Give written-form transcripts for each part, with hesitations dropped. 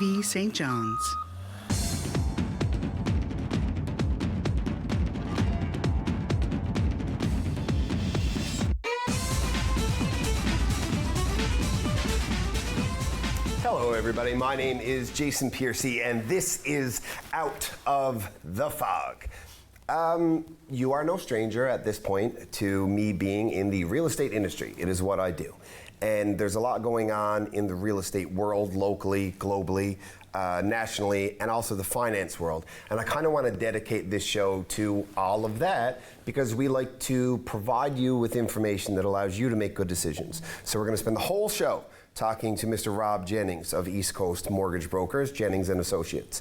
V. St. John's. Hello everybody, my name is Jason Piercey and this is Out of the Fog. You are no stranger at this point to me being in the real estate industry. It is what I do. And there's a lot going on in the real estate world, locally, globally, nationally, and also the finance world. And I kind of want to dedicate this show to all of that because we like to provide you with information that allows you to make good decisions. So we're going to spend the whole show talking to Mr. Rob Jennings of East Coast Mortgage Brokers, Jennings and Associates.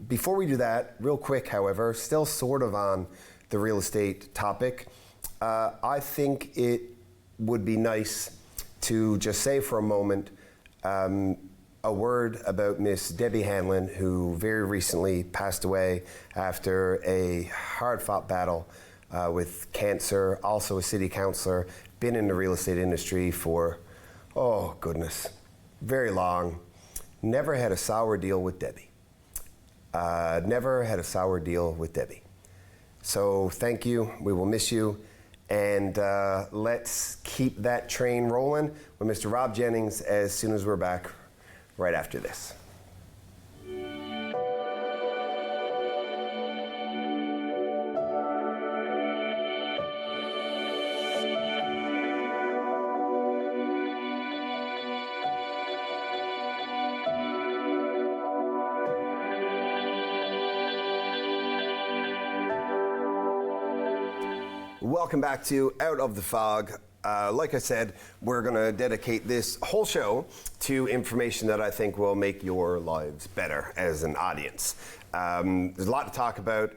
Before we do that, real quick, however, still sort of on the real estate topic, I think it would be nice to just say for a moment a word about Miss Debbie Hanlon, who very recently passed away after a hard-fought battle with cancer, also a city councillor, been in the real estate industry for, oh goodness, very long. Never had a sour deal with Debbie. Never had a sour deal with Debbie. So thank you, we will miss you. And let's keep that train rolling with Mr. Rob Jennings as soon as we're back right after this. Welcome back to Out of the Fog. Like I said, we're going to dedicate this whole show to information that I think will make your lives better as an audience. There's a lot to talk about.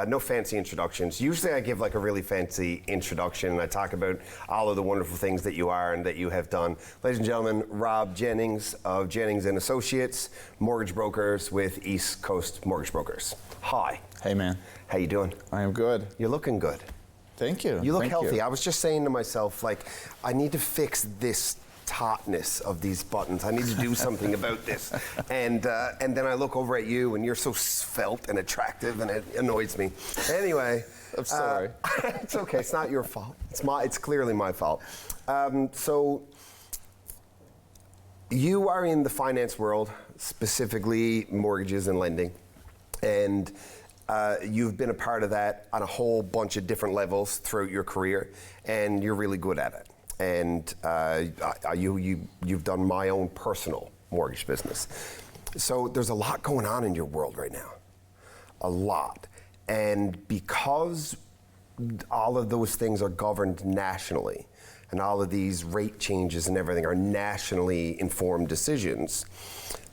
No fancy introductions. Usually I give like a really fancy introduction and I talk about all of the wonderful things that you are and that you have done. Ladies and gentlemen, Rob Jennings of Jennings and Associates, mortgage brokers with East Coast Mortgage Brokers. Hi. Hey man. How you doing? I am good. You're looking good. Thank you. You look Thank healthy. you. I was just saying to myself, like, I need to fix this tautness of these buttons. I need to do something about this. And then I look over at you, and you're so svelte and attractive, and it annoys me. Anyway, I'm sorry. It's okay. It's not your fault. It's clearly my fault. So you are in the finance world, specifically mortgages and lending, and you've been a part of that on a whole bunch of different levels throughout your career, and you're really good at it. And you've done my own personal mortgage business. So there's a lot going on in your world right now, a lot. And because all of those things are governed nationally, and all of these rate changes and everything are nationally informed decisions,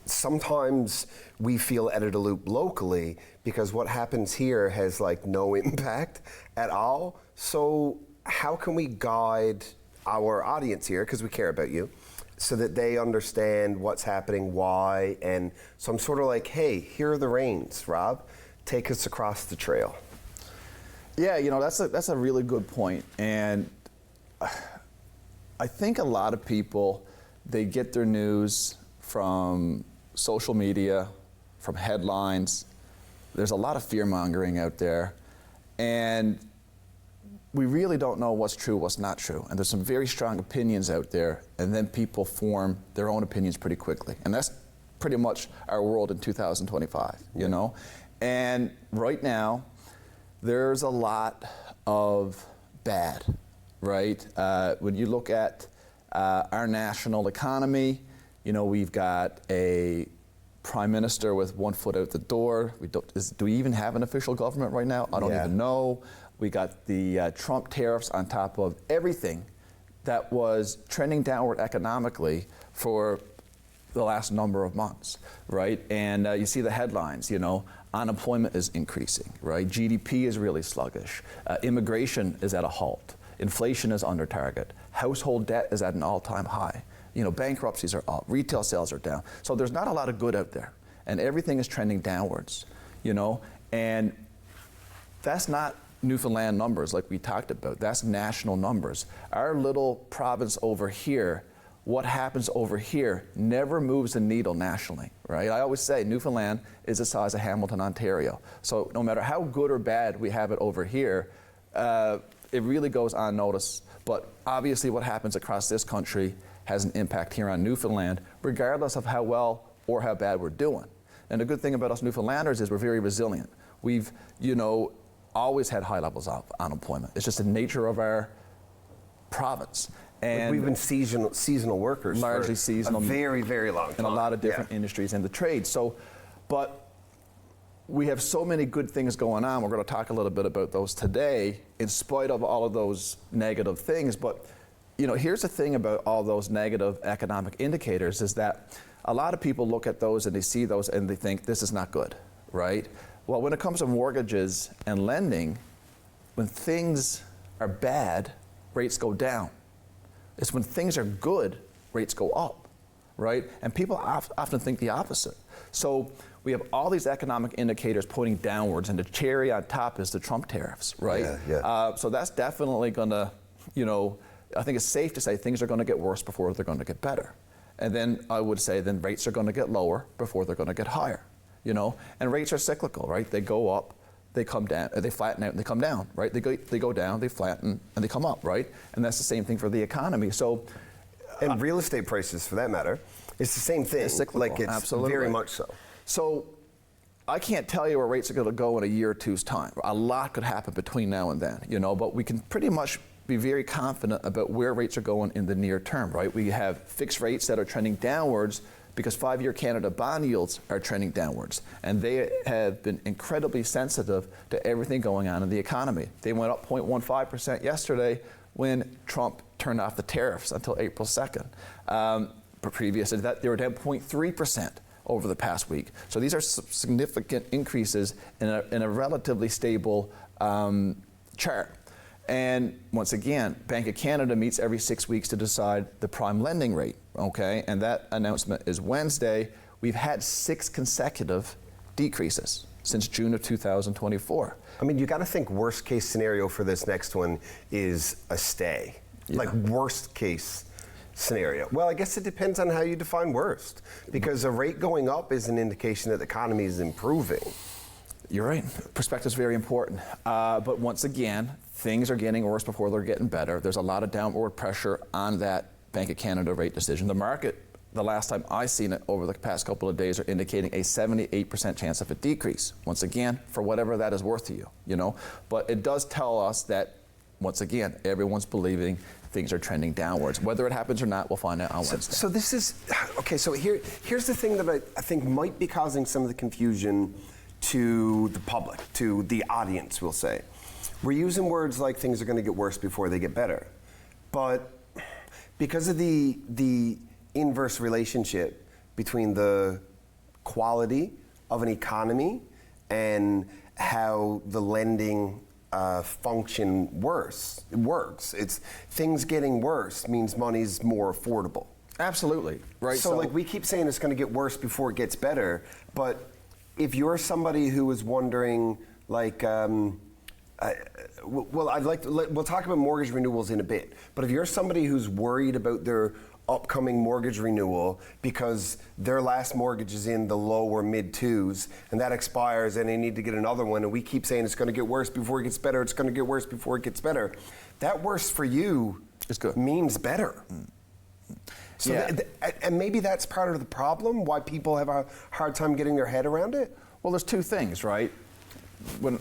sometimes we feel out of the loop locally because what happens here has like no impact at all. So how can we guide our audience here, because we care about you, so that they understand what's happening, why, and so I'm sort of like, hey, here are the reins, Rob, take us across the trail. Yeah, you know, that's a really good point. And I think a lot of people, they get their news from social media, from headlines. There's a lot of fear mongering out there, and we really don't know what's true, what's not true. And there's some very strong opinions out there, and then people form their own opinions pretty quickly. And that's pretty much our world in 2025, you know? And right now, there's a lot of bad, right? When you look at our national economy, you know, we've got a prime minister with one foot out the door. Do we even have an official government right now? I don't even know. We got the Trump tariffs on top of everything that was trending downward economically for the last number of months, right? And you see the headlines, you know, unemployment is increasing, right? GDP is really sluggish. Immigration is at a halt. Inflation is under target. Household debt is at an all-time high. You know, bankruptcies are up, retail sales are down. So there's not a lot of good out there, and everything is trending downwards, you know? And that's not Newfoundland numbers like we talked about. That's national numbers. Our little province over here what happens over here never moves the needle nationally, right? I always say Newfoundland is the size of Hamilton, Ontario. So no matter how good or bad we have it over here, it really goes unnoticed. But obviously what happens across this country has an impact here on Newfoundland, regardless of how well or how bad we're doing. And the good thing about us Newfoundlanders is we're very resilient. We've, always had high levels of unemployment. It's just the nature of our province. And we've been seasonal workers largely for seasonal, a very, very long time. in a lot of different industries in the trade. So, but we have so many good things going on. We're going to talk a little bit about those today, in spite of all of those negative things. But here's the thing about all those negative economic indicators is that a lot of people look at those and they see those and they think this is not good, right? Well, when it comes to mortgages and lending, when things are bad, rates go down. It's when things are good, rates go up, right? And people often think the opposite. So we have all these economic indicators pointing downwards, and the cherry on top is the Trump tariffs, right? So that's definitely going to, I think it's safe to say things are going to get worse before they're going to get better. And then I would say then rates are going to get lower before they're going to get higher, And rates are cyclical, right? They go up, they come down, they flatten out and they come down, right? They go down, they flatten, and they come up, right? And that's the same thing for the economy. So, and real estate prices, for that matter, it's the same thing. It's cyclical, like it's absolutely. Very much so. So I can't tell you where rates are going to go in a year or two's time. A lot could happen between now and then, but we can pretty much be very confident about where rates are going in the near term, right? We have fixed rates that are trending downwards because 5-year Canada bond yields are trending downwards. And they have been incredibly sensitive to everything going on in the economy. They went up 0.15% yesterday when Trump turned off the tariffs until April 2nd. But previous to that, they were down 0.3% over the past week. So these are significant increases in a relatively stable chart. And once again, Bank of Canada meets every 6 weeks to decide the prime lending rate, okay? And that announcement is Wednesday. We've had 6 consecutive decreases since June of 2024. I mean, you got to think worst case scenario for this next one is a stay. Like worst case scenario. Well, I guess it depends on how you define worst, because a rate going up is an indication that the economy is improving. You're right. Perspective is very important. But once again, things are getting worse before they're getting better. There's a lot of downward pressure on that Bank of Canada rate decision. The market, the last time I seen it over the past couple of days, are indicating a 78% chance of a decrease. Once again, for whatever that is worth to you, But it does tell us that, once again, everyone's believing things are trending downwards. Whether it happens or not, we'll find out on Wednesday. So this is, okay, so here's the thing that I think might be causing some of the confusion to the public, to the audience, we'll say. We're using words like things are going to get worse before they get better. But because of the inverse relationship between the quality of an economy and how the lending function works, it's things getting worse means money's more affordable. Absolutely, right. So like we keep saying it's going to get worse before it gets better, but if you're somebody who is wondering, like, we'll talk about mortgage renewals in a bit, but if you're somebody who's worried about their upcoming mortgage renewal because their last mortgage is in the low or mid 2s and that expires and they need to get another one, and we keep saying it's going to get worse before it gets better, it's going to get worse before it gets better, that worse for you is good. Means better. So and maybe that's part of the problem, why people have a hard time getting their head around it? Well, there's two things, right? When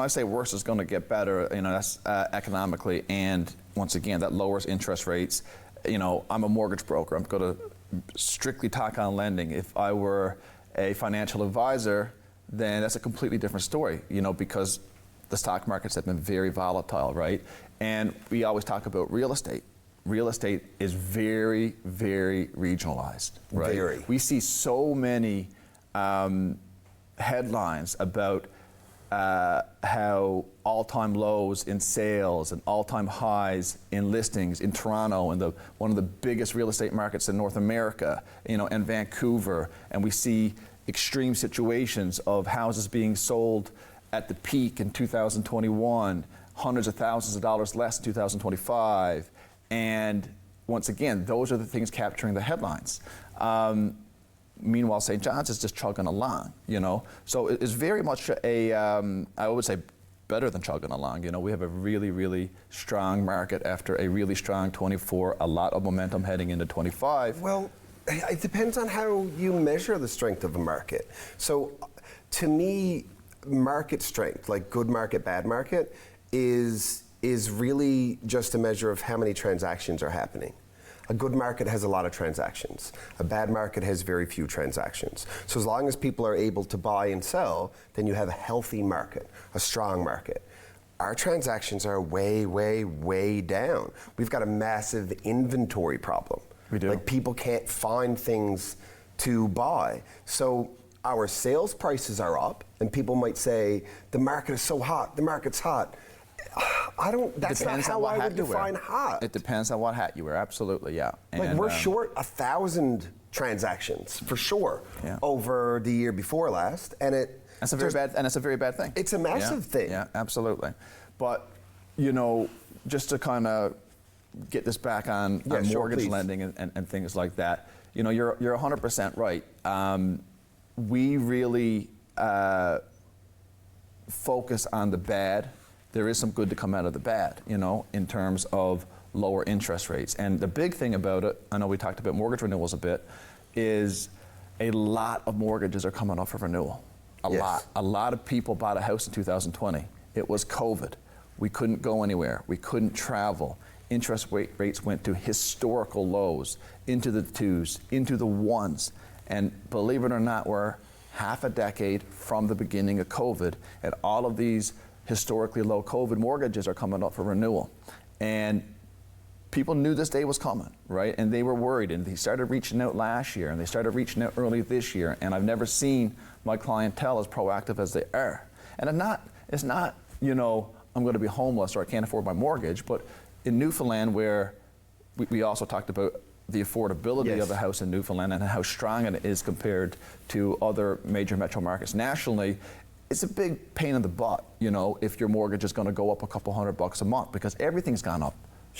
I say worse is going to get better, that's economically, and once again, that lowers interest rates. I'm a mortgage broker. I'm going to strictly talk on lending. If I were a financial advisor, then that's a completely different story, because the stock markets have been very volatile, right? And we always talk about real estate. Real estate is very, very regionalized, right? Very. We see so many headlines about how all-time lows in sales and all-time highs in listings in Toronto and one of the biggest real estate markets in North America, and Vancouver, and we see extreme situations of houses being sold at the peak in 2021, hundreds of thousands of dollars less in 2025, and once again, those are the things capturing the headlines. Meanwhile, St. John's is just chugging along, you know. So it's very much I would say, better than chugging along. You know, we have a really, really strong market after a really strong 24, a lot of momentum heading into 25. Well, it depends on how you measure the strength of a market. So to me, market strength, like good market, bad market, is really just a measure of how many transactions are happening. A good market has a lot of transactions. A bad market has very few transactions. So as long as people are able to buy and sell, then you have a healthy market, a strong market. Our transactions are way, way, way down. We've got a massive inventory problem. We do. Like people can't find things to buy. So our sales prices are up, and people might say, the market is so hot, the market's hot. That's not how I would define hot. It depends on what hat you wear, absolutely, yeah. Like we're short 1,000 transactions for sure over the year before last, and it's a very bad thing. It's a massive thing. Yeah, absolutely. But you know, just to kind of get this back on mortgage lending and things like that, you know, you're 100% right. We really focus on the bad. There is some good to come out of the bad, you know, in terms of lower interest rates. And the big thing about it, I know we talked about mortgage renewals a bit, is a lot of mortgages are coming up for renewal. A lot of people bought a house in 2020. It was COVID. We couldn't go anywhere. We couldn't travel. Interest rates went to historical lows, into the 2s, into the 1s. And believe it or not, we're half a decade from the beginning of COVID, and all of these historically low COVID mortgages are coming up for renewal. And people knew this day was coming, right? And they were worried, and they started reaching out last year, and they started reaching out early this year, and I've never seen my clientele as proactive as they are. And it's not, you know, I'm gonna be homeless or I can't afford my mortgage, but in Newfoundland, where we also talked about the affordability of a house in Newfoundland and how strong it is compared to other major metro markets nationally, it's a big pain in the butt, you know, if your mortgage is going to go up a couple $100 a month, because everything's gone up,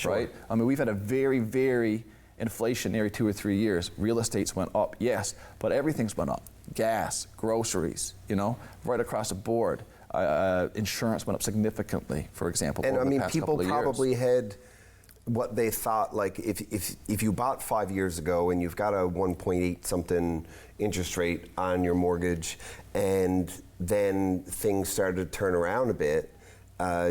right? I mean, we've had a very, very inflationary 2 or 3 years. Real estate's went up, yes, but everything's went up. Gas, groceries, you know, right across the board. Insurance went up significantly, for example, and over I mean, the past people couple of years. probably had what they thought, like if you bought 5 years ago and you've got a 1.8 something interest rate on your mortgage, and then things started to turn around a bit,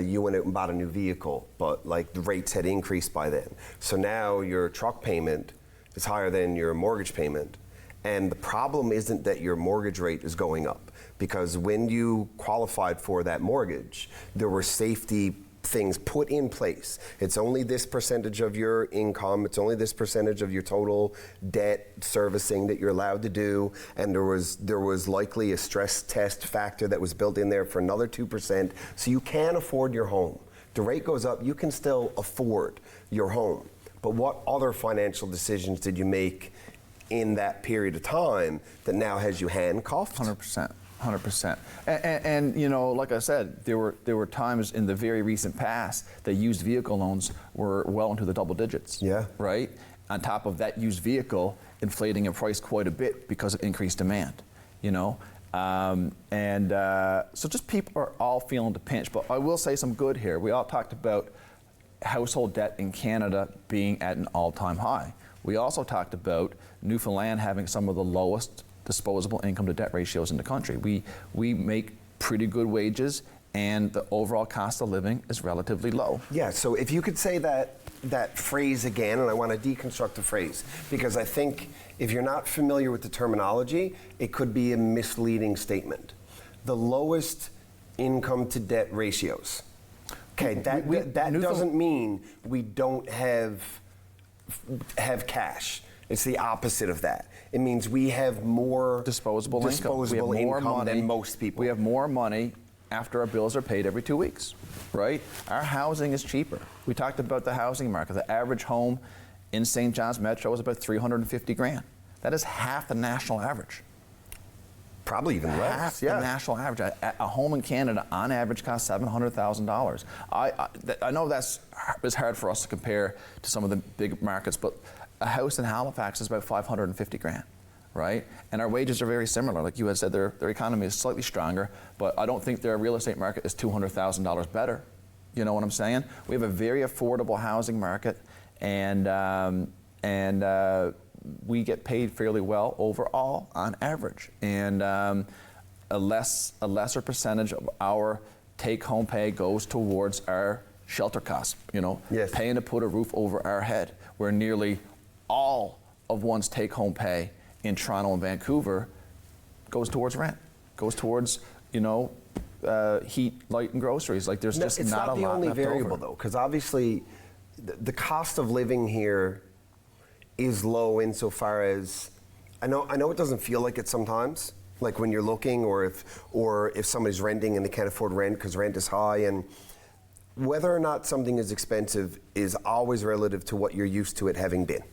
you went out and bought a new vehicle, but like the rates had increased by then. So now your truck payment is higher than your mortgage payment. And the problem isn't that your mortgage rate is going up, because when you qualified for that mortgage, there were safety things put in place. It's only this percentage of your income, it's only this percentage of your total debt servicing that you're allowed to do, and there was likely a stress test factor that was built in there for another 2%, so you can afford your home. The rate goes up, you can still afford your home. But what other financial decisions did you make in that period of time that now has you handcuffed? 100%. 100%. And you know, like I said, there were times in the very recent past that used vehicle loans were well into the double digits. Yeah. Right? On top of that used vehicle inflating in price quite a bit because of increased demand, you know? So just people are all feeling the pinch. But I will say some good here. We all talked about household debt in Canada being at an all-time high. We also talked about Newfoundland having some of the lowest disposable income to debt ratios in the country. We make pretty good wages, and the overall cost of living is relatively low. Yeah, so if you could say that phrase again, and I want to deconstruct the phrase, because I think if you're not familiar with the terminology, it could be a misleading statement. The lowest income to debt ratios. Okay, that doesn't mean we don't have cash. It's the opposite of that. It means we have more disposable income than most people. We have more money after our bills are paid every 2 weeks, right? Our housing is cheaper. We talked about the housing market. The average home in St. John's Metro is about $350,000. That is half the national average. Probably even less. Half the national average. A home in Canada, on average, costs $700,000. I know it's hard for us to compare to some of the big markets, but a house in Halifax is about $550,000, right? And our wages are very similar. Like you had said, their economy is slightly stronger, but I don't think their real estate market is $200,000 better. You know what I'm saying? We have a very affordable housing market, and we get paid fairly well overall on average, and a lesser percentage of our take-home pay goes towards our shelter costs, Yes. paying to put a roof over our head, where nearly all of one's take-home pay in Toronto and Vancouver goes towards rent, goes towards, heat, light, and groceries. Like there's just it's not a lot left over. It's not the only variable though, because obviously the cost of living here is low insofar as I know it doesn't feel like it sometimes, like when you're looking, or if somebody's renting and they can't afford rent because rent is high, and whether or not something is expensive is always relative to what you're used to it having been,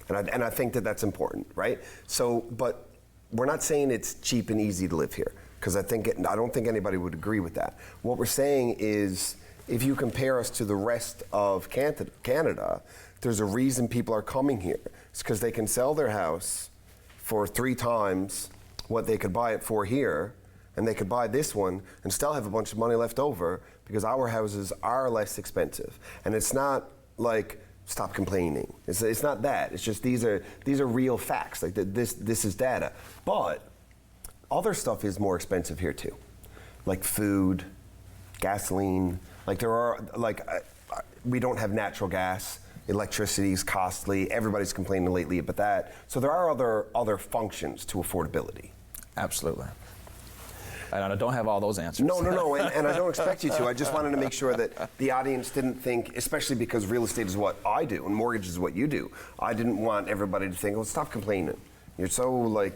and I think that's important, right? So, but we're not saying it's cheap and easy to live here, because I don't think anybody would agree with that. What we're saying is, if you compare us to the rest of Canada, there's a reason people are coming here. It's because they can sell their house for 3 times what they could buy it for here, and they could buy this one and still have a bunch of money left over, because our houses are less expensive. And it's not like, stop complaining. It's not that. It's just these are real facts. Like this is data. But other stuff is more expensive here too, like food, gasoline. Like we don't have natural gas. Electricity is costly. Everybody's complaining lately about that. So there are other functions to affordability. Absolutely. And I don't have all those answers. No, and I don't expect you to. I just wanted to make sure that the audience didn't think, especially because real estate is what I do and mortgage is what you do. I didn't want everybody to think, "Oh, stop complaining. You're so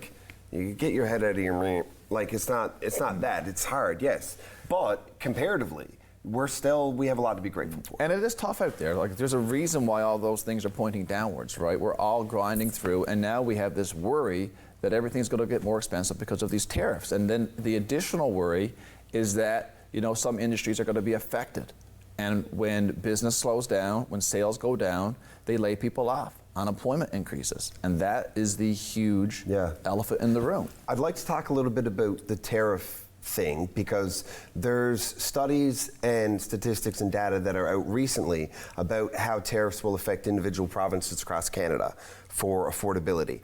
you get your head out of your like it's not that. It's hard, yes, but comparatively, we have a lot to be grateful for. And it is tough out there. Like there's a reason why all those things are pointing downwards, right? We're all grinding through, and now we have this worry that everything's going to get more expensive because of these tariffs. And then the additional worry is that, some industries are going to be affected. And when business slows down, when sales go down, they lay people off. Unemployment increases. And that is the huge elephant in the room. I'd like to talk a little bit about the tariff thing, because there's studies and statistics and data that are out recently about how tariffs will affect individual provinces across Canada for affordability.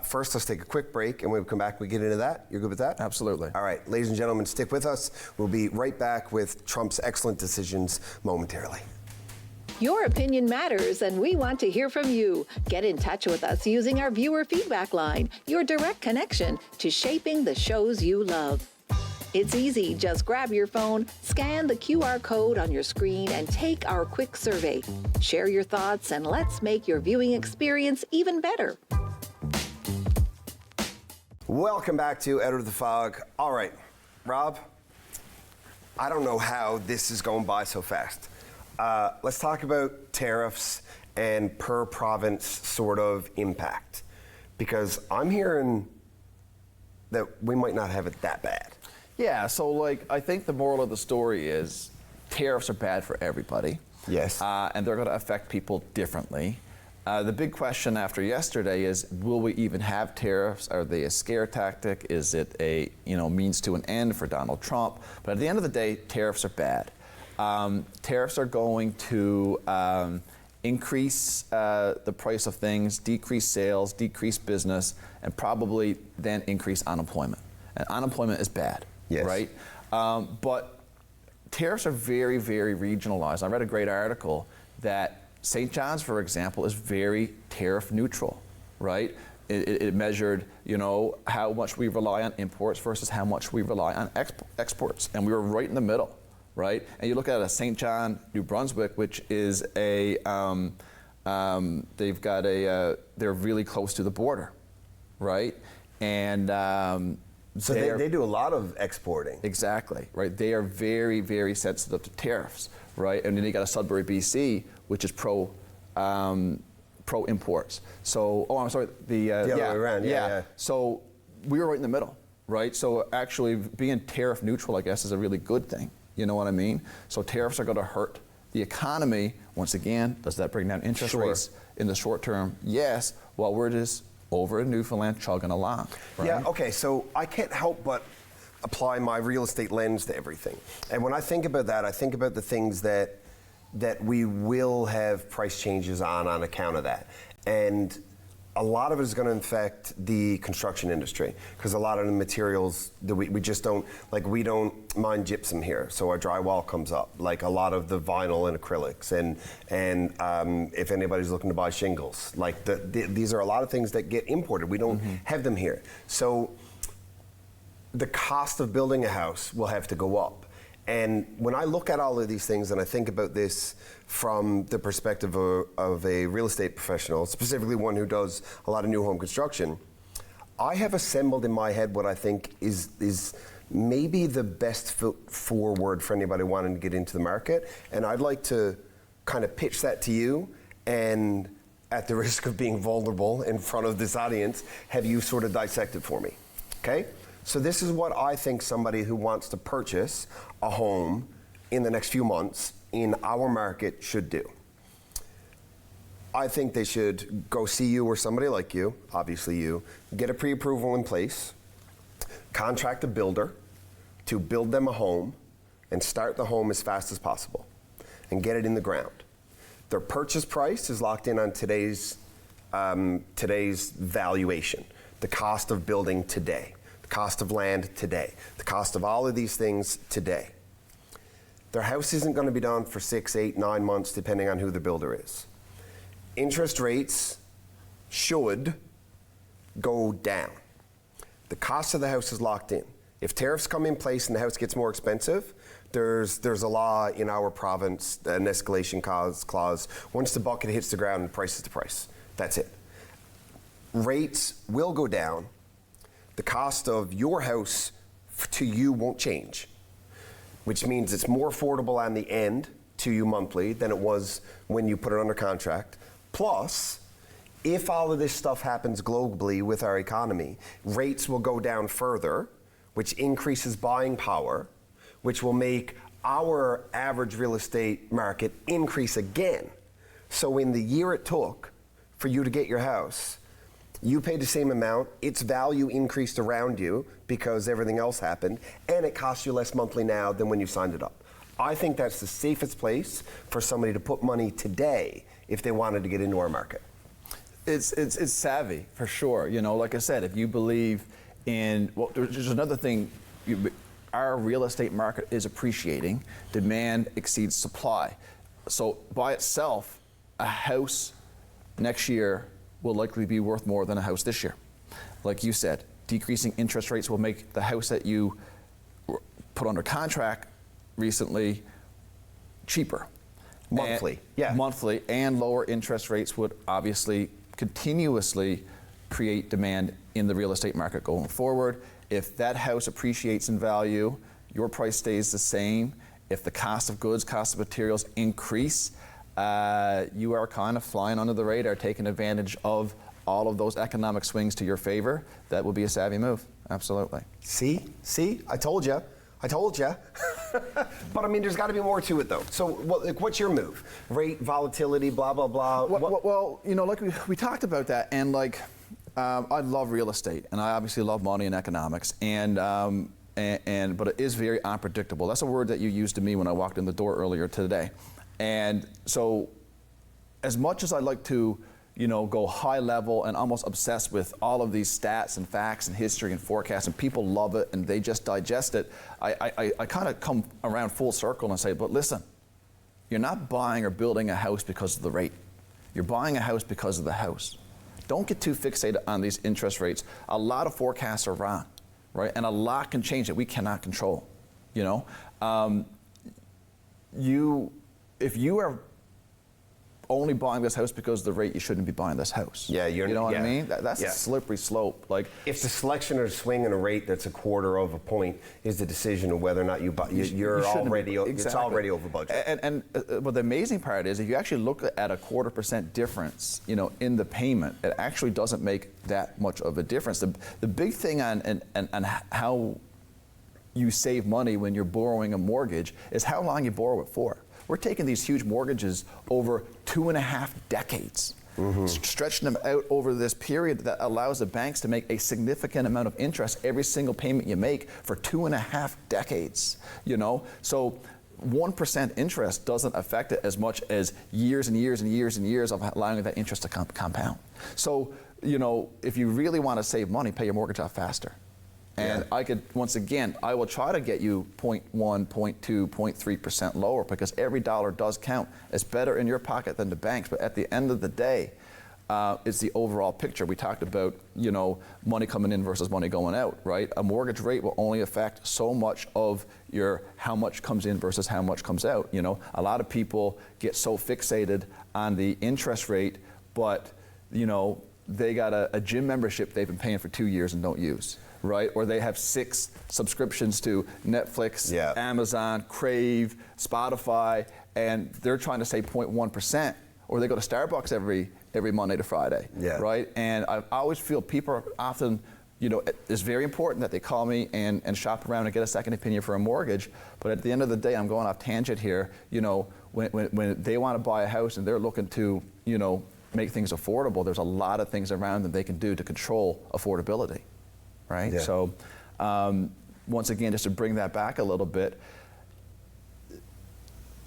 First, let's take a quick break, and when we come back, we get into that. You're good with that? Absolutely. All right, ladies and gentlemen, stick with us. We'll be right back with Trump's excellent decisions momentarily. Your opinion matters, and we want to hear from you. Get in touch with us using our viewer feedback line, your direct connection to shaping the shows you love. It's easy. Just grab your phone, scan the QR code on your screen, and take our quick survey. Share your thoughts, and let's make your viewing experience even better. Welcome back to Out of the Fog. All right, Rob, I don't know how this is going by so fast. Let's talk about tariffs and per province sort of impact, because I'm hearing that we might not have it that bad. Yeah, so I think the moral of the story is tariffs are bad for everybody. Yes. And they're going to affect people differently. The big question after yesterday is, will we even have tariffs? Are they a scare tactic? Is it a means to an end for Donald Trump? But at the end of the day, tariffs are bad. Tariffs are going to increase the price of things, decrease sales, decrease business, and probably then increase unemployment. And unemployment is bad. Yes. Right? But tariffs are very, very regionalized. I read a great article that St. John's, for example, is very tariff neutral, right? It measured, how much we rely on imports versus how much we rely on exports, and we were right in the middle, right? And you look at a St. John, New Brunswick, which is they're really close to the border, right? And so they do a lot of exporting. Exactly, right? They are very, very sensitive to tariffs, right? And then you got a Sudbury, BC, which is pro imports. So, the other way around, yeah. So we were right in the middle, right? So actually being tariff neutral, I guess, is a really good thing. You know what I mean? So tariffs are going to hurt the economy. Once again, does that bring down interest rates in the short term? Yes, while we're just over in Newfoundland chugging along. Right? Yeah, okay, so I can't help but apply my real estate lens to everything. And when I think about that, I think about the things that we will have price changes on account of that. And a lot of it is going to affect the construction industry because a lot of the materials that we just don't, like we don't mine gypsum here, so our drywall comes up, like a lot of the vinyl and acrylics, and if anybody's looking to buy shingles, like these are a lot of things that get imported. We don't have them here. So the cost of building a house will have to go up. And when I look at all of these things and I think about this from the perspective of a real estate professional, specifically one who does a lot of new home construction, I have assembled in my head what I think is maybe the best foot forward for anybody wanting to get into the market. And I'd like to kind of pitch that to you, and at the risk of being vulnerable in front of this audience, have you sort of dissect it for me, okay? So this is what I think somebody who wants to purchase a home in the next few months in our market should do. I think they should go see you or somebody like you, obviously you, get a pre-approval in place, contract a builder to build them a home and start the home as fast as possible and get it in the ground. Their purchase price is locked in on today's valuation, the cost of building today. Cost of land today, the cost of all of these things today. Their house isn't going to be done for 6, 8, 9 months, depending on who the builder is. Interest rates should go down. The cost of the house is locked in. If tariffs come in place and the house gets more expensive, there's a law in our province, an escalation clause. Once the bucket hits the ground, the price is the price. That's it. Rates will go down. The cost of your house to you won't change, which means it's more affordable on the end to you monthly than it was when you put it under contract. Plus, if all of this stuff happens globally with our economy, rates will go down further, which increases buying power, which will make our average real estate market increase again. So in the year it took for you to get your house, you paid the same amount, its value increased around you because everything else happened, and it costs you less monthly now than when you signed it up. I think that's the safest place for somebody to put money today if they wanted to get into our market. It's savvy, for sure. You know, like I said, if you believe in, well, there's another thing, our real estate market is appreciating. Demand exceeds supply. So by itself, a house next year will likely be worth more than a house this year. Like you said, decreasing interest rates will make the house that you put under contract recently cheaper. Monthly, yeah. Monthly, and lower interest rates would obviously continuously create demand in the real estate market going forward. If that house appreciates in value, your price stays the same. If the cost of goods, cost of materials increase, you are kind of flying under the radar, taking advantage of all of those economic swings to your favor. That would be a savvy move, absolutely. See, I told you. But I mean, there's got to be more to it though. So what's your move? Rate, volatility, blah, blah, blah. Well, you know, like we talked about that, and like, I love real estate, and I obviously love money and economics, but it is very unpredictable. That's a word that you used to me when I walked in the door earlier today. And so as much as I like to, you know, go high level and almost obsessed with all of these stats and facts and history and forecasts, and people love it and they just digest it, I kind of come around full circle and say, but listen, you're not buying or building a house because of the rate. You're buying a house because of the house. Don't get too fixated on these interest rates. A lot of forecasts are wrong, right? And a lot can change that we cannot control, you know? If you are only buying this house because of the rate, you shouldn't be buying this house. Yeah, you know what I mean? That's a slippery slope. Like, if the selection or swing in a rate that's a quarter of a point is the decision of whether or not you buy, you're already it's already over budget. But the amazing part is, if you actually look at a 0.25% difference, you know, in the payment, it actually doesn't make that much of a difference. The big thing on how you save money when you're borrowing a mortgage is how long you borrow it for. We're taking these huge mortgages over 2.5 decades, stretching them out over this period that allows the banks to make a significant amount of interest every single payment you make for 2.5 decades, you know? So 1% interest doesn't affect it as much as years and years and years and years of allowing that interest to compound. So, you know, if you really want to save money, pay your mortgage off faster. And I could, once again, I will try to get you 0.1, 0.2, 0.3% lower, because every dollar does count. It's better in your pocket than the bank's, but at the end of the day, it's the overall picture. We talked about, you know, money coming in versus money going out, right? A mortgage rate will only affect so much of your how much comes in versus how much comes out. You know, a lot of people get so fixated on the interest rate, but, you know, they got a gym membership they've been paying for 2 years and don't use. Right? Or they have 6 subscriptions to Netflix, Amazon, Crave, Spotify, and they're trying to save 0.1%. Or they go to Starbucks every Monday to Friday, right? And I always feel people are often, you know, it's very important that they call me and shop around and get a second opinion for a mortgage. But at the end of the day, I'm going off tangent here. You know, when they want to buy a house and they're looking to, you know, make things affordable, there's a lot of things around them they can do to control affordability. Right? Yeah. So, once again, just to bring that back a little bit,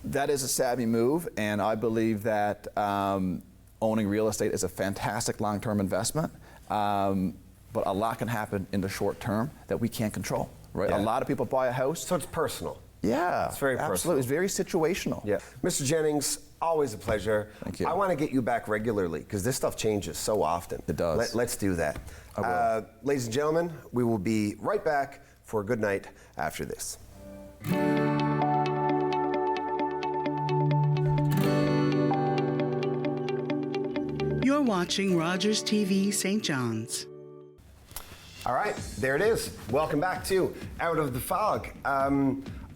that is a savvy move, and I believe that owning real estate is a fantastic long-term investment, but a lot can happen in the short term that we can't control, right? A lot of people buy a house. So it's personal. Yeah, it's very personal. Absolutely, it's very situational. Yeah. Mr. Jennings, always a pleasure. Thank you. I want to get you back regularly, because this stuff changes so often. It does. Let's do that. Ladies and gentlemen, we will be right back for a good night after this. You're watching Rogers TV St. John's. All right, there it is. Welcome back to Out of the Fog.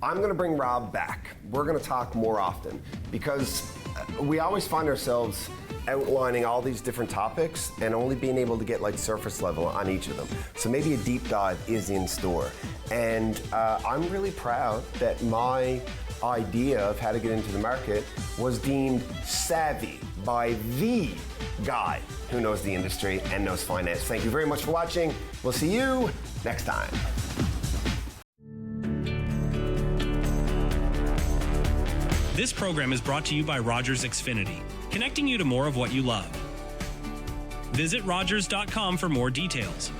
I'm going to bring Rob back. We're going to talk more often, because we always find ourselves outlining all these different topics and only being able to get like surface level on each of them. So maybe a deep dive is in store. And I'm really proud that my idea of how to get into the market was deemed savvy by the guy who knows the industry and knows finance. Thank you very much for watching. We'll see you next time. This program is brought to you by Rogers Xfinity, connecting you to more of what you love. Visit Rogers.com for more details.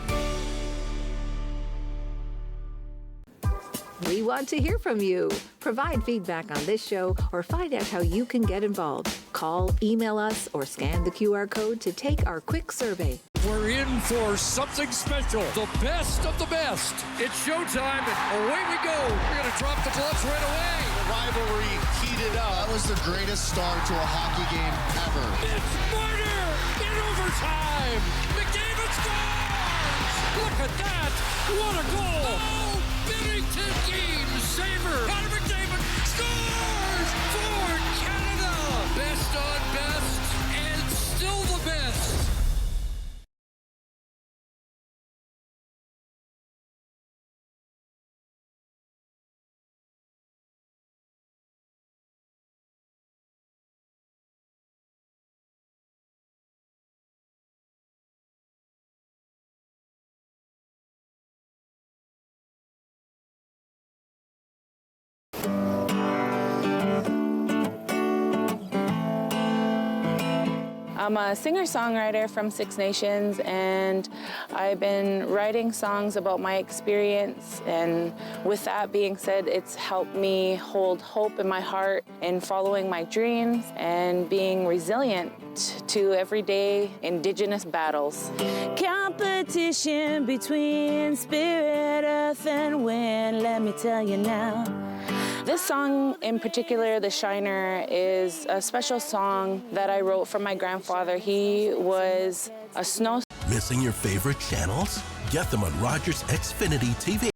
We want to hear from you. Provide feedback on this show or find out how you can get involved. Call, email us, or scan the QR code to take our quick survey. We're in for something special. The best of the best. It's showtime, and away we go. We're going to drop the gloves right away. The rivalry heated up. That was the greatest start to a hockey game ever. It's murder in overtime. McDavid scores! Look at that. What a goal. Oh, Bennington game saver. Connor McDavid scores for Canada. Best on best, and still the best. I'm a singer-songwriter from Six Nations, and I've been writing songs about my experience, and with that being said, it's helped me hold hope in my heart in following my dreams and being resilient to everyday Indigenous battles. Competition between spirit, earth, and wind, let me tell you now. This song in particular, The Shiner, is a special song that I wrote for my grandfather. He was a snow. Missing your favorite channels? Get them on Rogers Xfinity TV.